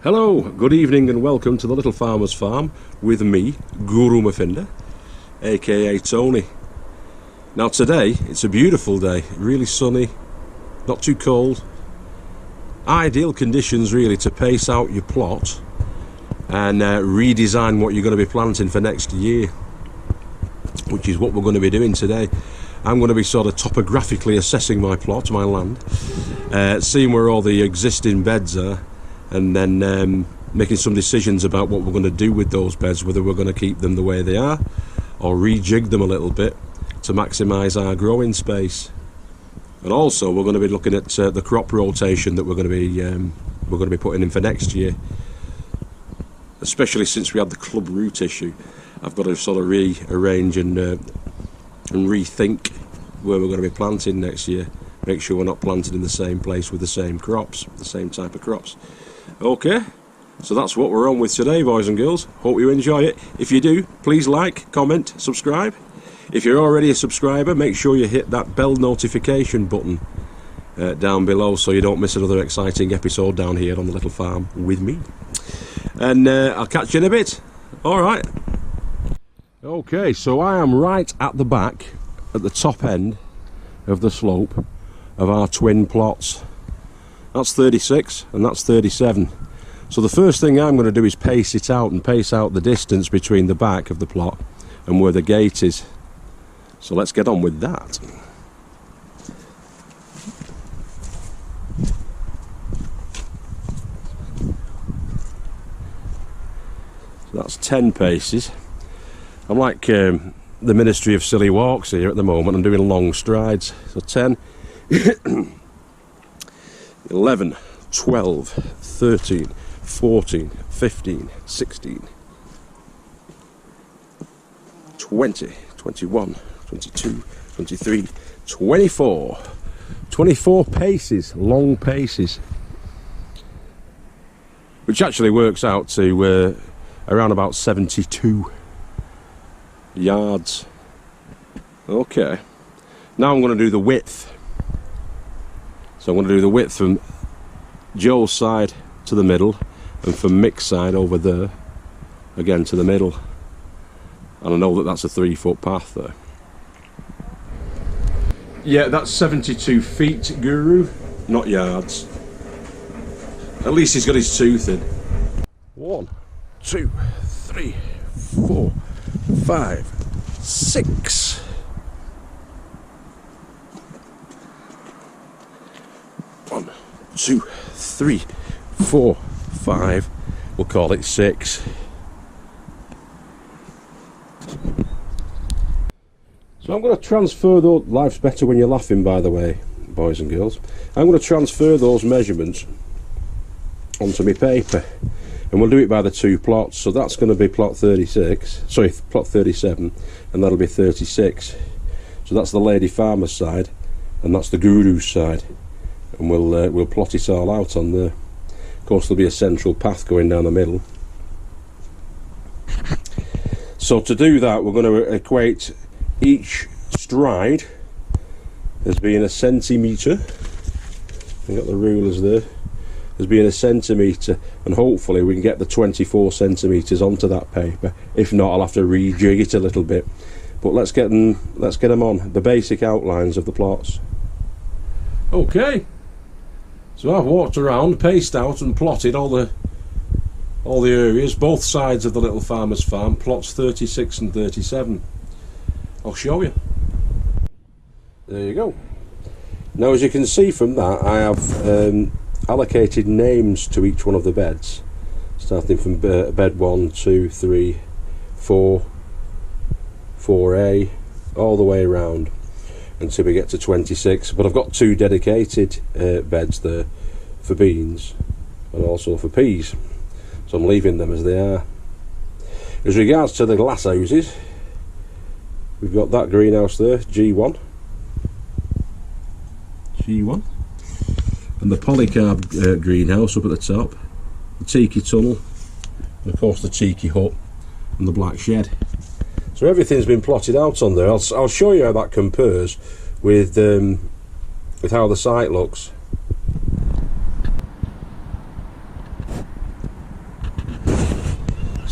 Hello, good evening and welcome to the Little Farmer's Farm with me, Guru Murphinda, aka Tony. Now today, it's a beautiful day, really sunny, not too cold. Ideal conditions really to pace out your plot and redesign what you're going to be planting for next year, which is what we're going to be doing today. I'm going to be sort of topographically assessing my plot, my land, seeing where all the existing beds are, and then making some decisions about what we're going to do with those beds, whether we're going to keep them the way they are or rejig them a little bit to maximise our growing space. And also we're going to be looking at the crop rotation that we're going to be putting in for next year, especially since we had the club root issue. I've got to sort of rearrange and rethink where we're going to be planting next year, make sure we're not planted in the same place with the same crops, the same type of crops. Okay, so that's what we're on with today, boys and girls. Hope you enjoy it. If you do, please like, comment, subscribe. If you're already a subscriber, make sure you hit that bell notification button down below so you don't miss another exciting episode down here on the Little Farm with me. And I'll catch you in a bit. Alright. Okay, so I am right at the back, at the top end of the slope of our twin plots. That's 36 and that's 37. So the first thing I'm going to do is pace it out and pace out the distance between the back of the plot and where the gate is. So let's get on with that. So that's 10 paces. I'm like the Ministry of Silly Walks here at the moment. I'm doing long strides. So 10 11, 12, 13, 14, 15, 16, 20, 21, 22, 23, 24. 24 paces, long paces. Which actually works out to around about 72 yards. Okay. Now I'm going to do the width. So I'm going to do the width from Joe's side to the middle and from Mick's side over there again to the middle. And I know that that's a 3-foot path there. Yeah, that's 72 feet, Guru, not yards. At least he's got his tooth in. 1, 2, 3, 4, 5, 6. 1, 2, 3, 4, 5. We'll call it 6. So I'm going to transfer those. Life's better when you're laughing, by the way, boys and girls. I'm going to transfer those measurements onto my paper, and we'll do it by the two plots. So that's going to be plot 36, sorry, plot 37, and that'll be 36. So that's the lady farmer's side, and that's the guru's side. And we'll plot it all out on there. Of course, there'll be a central path going down the middle. So to do that, we're going to equate each stride as being a centimetre. I've got the rulers there. As being a centimetre, and hopefully we can get the 24 centimetres onto that paper. If not, I'll have to rejig it a little bit. But let's get them on the basic outlines of the plots. Okay. So I've walked around, paced out and plotted all the areas, both sides of the Little Farmer's Farm, plots 36 and 37. I'll show you. There you go. Now as you can see from that, I have allocated names to each one of the beds, starting from bed 1, 2, 3, 4, 4A, all the way around until we get to 26. But I've got 2 dedicated beds there for beans and also for peas, so I'm leaving them as they are. As regards to the glass houses, we've got that greenhouse there, G1, and the polycarb greenhouse up at the top, the tiki tunnel, and of course the tiki hut and the black shed. So everything's been plotted out on there. I'll show you how that compares with how the site looks.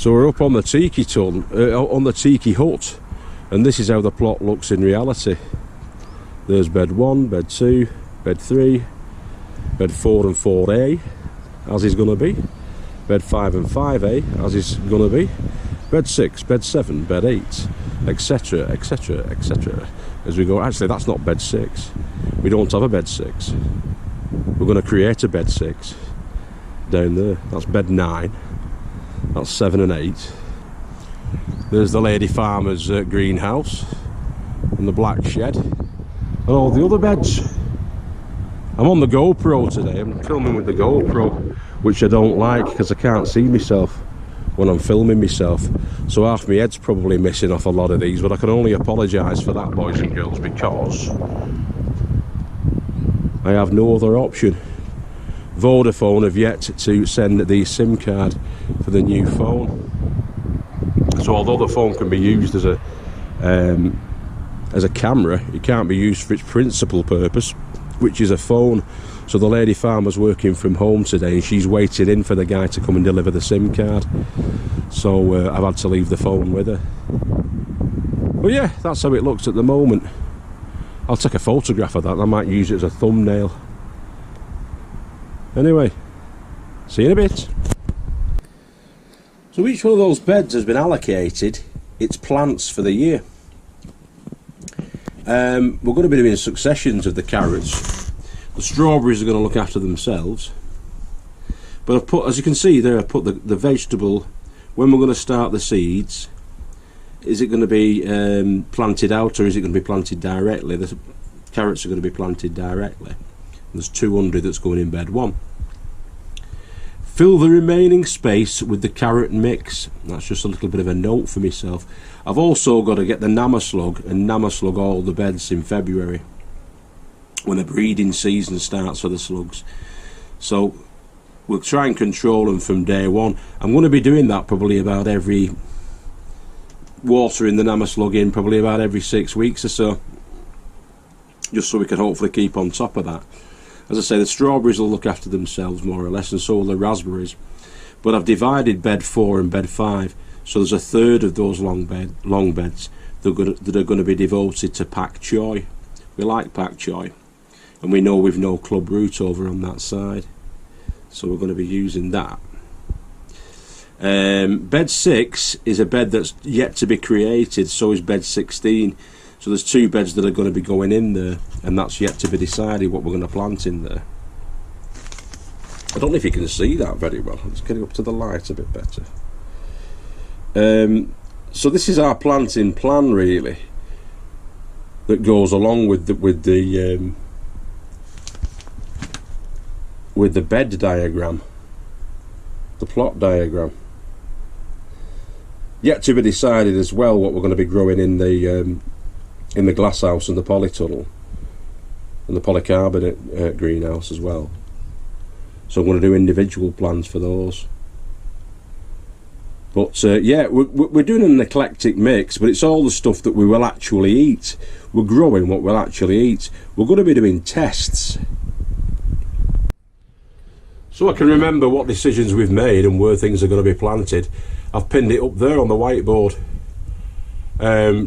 So we're up on the tiki on the tiki hut, and this is how the plot looks in reality. There's bed 1, bed 2, bed 3, bed 4 and 4A, as is going to be, bed 5 and 5A, as is going to be, bed 6, bed 7, bed 8, etc, etc, etc, as we go. Actually, that's not bed 6. We don't have a bed 6. We're going to create a bed 6 down there. That's bed 9. That's 7 and 8. There's the lady farmer's greenhouse and the black shed and all the other beds. I'm on the GoPro today. I'm filming with the GoPro, which I don't like because I can't see myself when I'm filming myself. So half my head's probably missing off a lot of these, but I can only apologise for that, boys and girls, because I have no other option. Vodafone have yet to send the SIM card for the new phone. So although the phone can be used as a camera, it can't be used for its principal purpose, which is a phone. So the lady farmer's working from home today, and she's waiting in for the guy to come and deliver the SIM card. So I've had to leave the phone with her. But yeah, that's how it looks at the moment. I'll take a photograph of that and I might use it as a thumbnail. Anyway, see you in a bit. So each one of those beds has been allocated its plants for the year. We're going to be doing successions of the carrots. The strawberries are going to look after themselves. But I've put, as you can see there, I've put the vegetable, when we're going to start the seeds, is it going to be planted out or is it going to be planted directly? The carrots are going to be planted directly. There's 200 that's going in bed 1. Fill the remaining space with the carrot mix. That's just a little bit of a note for myself. I've also got to get the NAMASTE and NAMASTE all the beds in February, when the breeding season starts for the slugs. So we'll try and control them from day one. I'm going to be doing that probably about every, watering the NAMASTE in probably about every 6 weeks or so, just so we can hopefully keep on top of that. As I say, the strawberries will look after themselves more or less, and so will the raspberries. But I've divided bed 4 and bed 5, so there's a third of those long beds that are going to be devoted to pak choy. We like pak choy, and we know we've no club root over on that side, so we're going to be using that. Bed 6 is a bed that's yet to be created, so is bed 16. So there's 2 beds that are going to be going in there, and that's yet to be decided what we're going to plant in there. I don't know if you can see that very well. Let's get it up to the light a bit better. So this is our planting plan, really, that goes along with the bed diagram, the plot diagram. Yet to be decided as well what we're going to be growing in the glass house and the polytunnel and the polycarbonate greenhouse as well. So I'm going to do individual plans for those. But yeah, we're doing an eclectic mix, but it's all the stuff that we will actually eat. We're growing what we'll actually eat. We're going to be doing tests. So I can remember what decisions we've made and where things are going to be planted. I've pinned it up there on the whiteboard.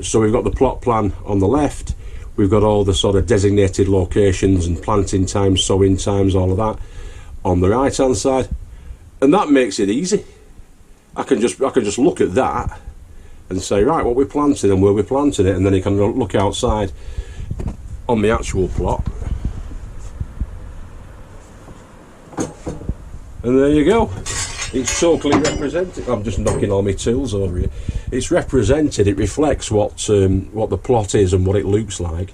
So we've got the plot plan on the left, we've got all the sort of designated locations and planting times, sowing times, all of that on the right hand side, and that makes it easy. I can just look at that and say, right, what we're planting and where we're planting it, and then you can look outside on the actual plot, and there you go. It's totally represented. I'm just knocking all my tools over here. It's represented. It reflects what the plot is and what it looks like,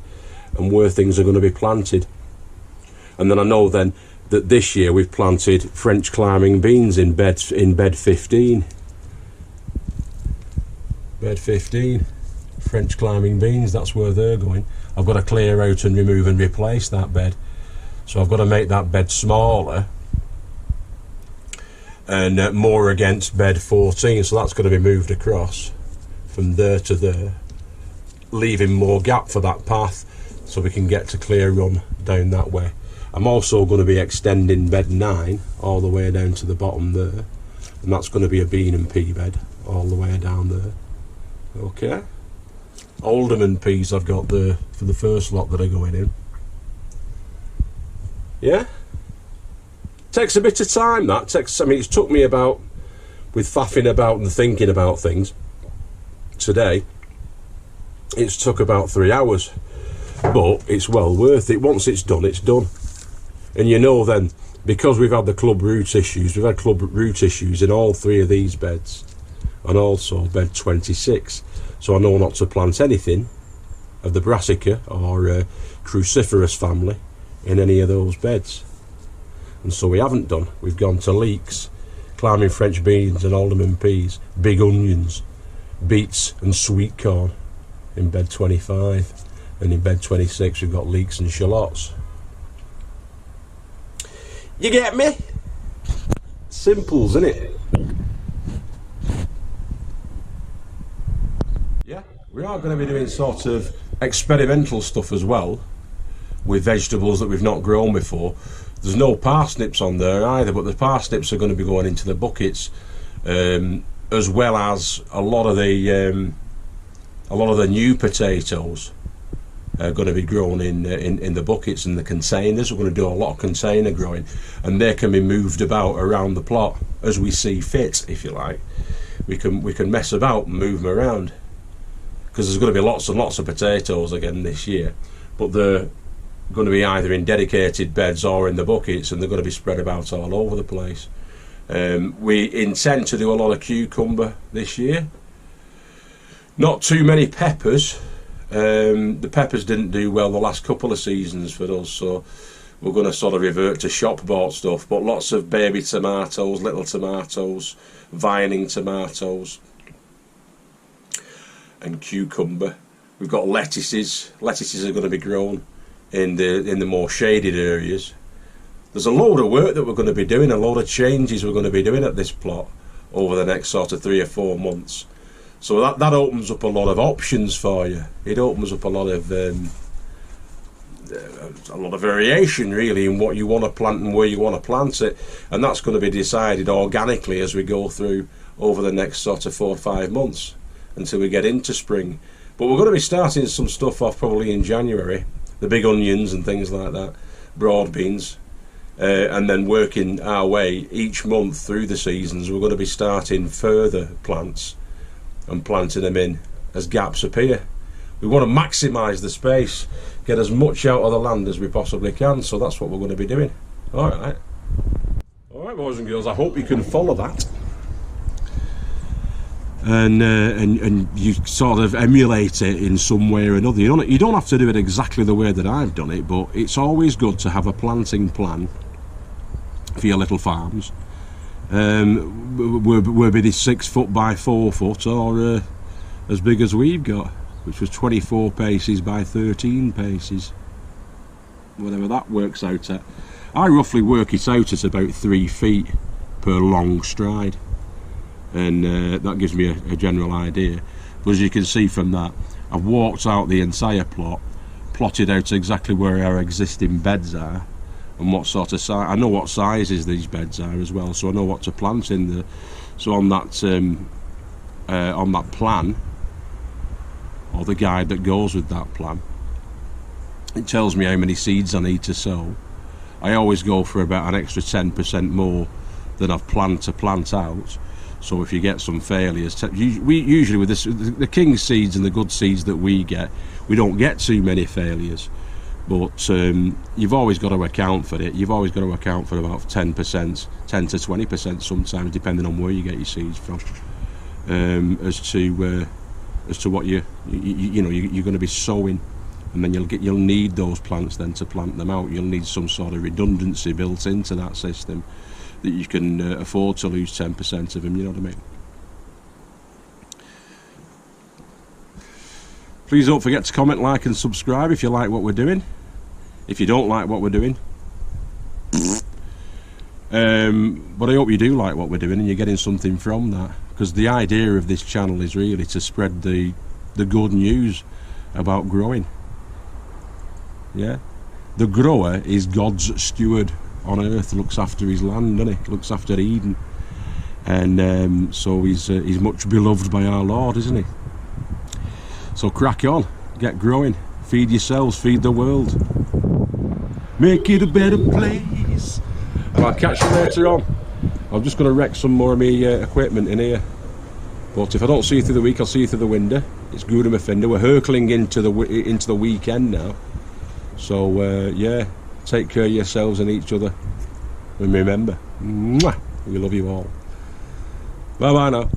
and where things are going to be planted. And then I know then that this year we've planted French climbing beans in bed 15. Bed 15, French climbing beans. That's where they're going. I've got to clear out and remove and replace that bed. So I've got to make that bed smaller and more against bed 14, so that's going to be moved across from there to there, leaving more gap for that path so we can get to clear run down that way. I'm also going to be extending bed 9 all the way down to the bottom there, and that's going to be a bean and pea bed all the way down there. Okay. Alderman peas I've got there for the first lot that are going in. Yeah. Takes a bit of time, that. I mean, it's took me about, with faffing about and thinking about things, today, it's took about 3 hours. But it's well worth it. Once it's done, it's done. And you know then, because we've had the club root issues, we've had club root issues in all 3 of these beds, and also bed 26. So I know not to plant anything of the brassica or cruciferous family in any of those beds. And so we haven't done. We've gone to leeks, climbing French beans and alderman peas, big onions, beets and sweet corn in bed 25. And in bed 26 we've got leeks and shallots. You get me? Simples, isn't it? Yeah, we are going to be doing sort of experimental stuff as well with vegetables that we've not grown before. There's no parsnips on there either, but the parsnips are going to be going into the buckets, as well as a lot of the new potatoes are going to be grown in the buckets and the containers. We're going to do a lot of container growing, and they can be moved about around the plot as we see fit, if you like. We can mess about and move them around, because there's going to be lots and lots of potatoes again this year, but they're going to be either in dedicated beds or in the buckets, and they're going to be spread about all over the place. We intend to do a lot of cucumber this year. Not too many peppers. The peppers didn't do well the last couple of seasons for us, so we're going to sort of revert to shop bought stuff, but lots of baby tomatoes, little tomatoes, vining tomatoes and cucumber. We've got lettuces. Lettuces are going to be grown in the more shaded areas. There's a load of work that we're going to be doing, a load of changes we're going to be doing at this plot over the next sort of 3 or 4 months. So that opens up a lot of options for you. It opens up a lot of variation really in what you want to plant and where you want to plant it, and that's going to be decided organically as we go through over the next sort of 4 or 5 months until we get into spring. But we're going to be starting some stuff off probably in January, the big onions and things like that, broad beans, and then working our way each month through the seasons. We're going to be starting further plants and planting them in as gaps appear. We want to maximise the space, get as much out of the land as we possibly can, so that's what we're going to be doing. Alright, boys and girls, I hope you can follow that. And you sort of emulate it in some way or another. You don't have to do it exactly the way that I've done it, but it's always good to have a planting plan for your little farms. Will be this 6 foot by 4 foot, or as big as we've got, which was 24 paces by 13 paces, whatever that works out at. I roughly work it out at about 3 feet per long stride, and that gives me a general idea. But as you can see from that, I've walked out the entire plot, plotted out exactly where our existing beds are and what sort of size. I know what sizes these beds are as well, so I know what to plant in there. So on that plan, or the guide that goes with that plan, it tells me how many seeds I need to sow. I always go for about an extra 10% more than I've planned to plant out. So if you get some failures, we usually with this, the king seeds and the good seeds that we get, we don't get too many failures. But you've always got to account for it. You've always got to account for about 10%, 10 to 20% sometimes, depending on where you get your seeds from, as to what you're going to be sowing, and then you'll need those plants then to plant them out. You'll need some sort of redundancy built into that system, that you can afford to lose 10% of them. You know what I mean? Please don't forget to comment, like and subscribe if you like what we're doing. If you don't like what we're doing, but I hope you do like what we're doing and you're getting something from that, because the idea of this channel is really to spread the good news about growing. Yeah, the grower is God's steward on earth, looks after his land, doesn't he? Looks after Eden, and so he's much beloved by our Lord, isn't he? So crack on, get growing, feed yourselves, feed the world, make it a better place. And I'll catch you later on. I'm just going to wreck some more of my equipment in here, but if I don't see you through the week, I'll see you through the window. It's good in Murphinda. We're hurtling into the weekend now, so yeah, take care of yourselves and each other, and remember, mwah, we love you all. Bye bye now.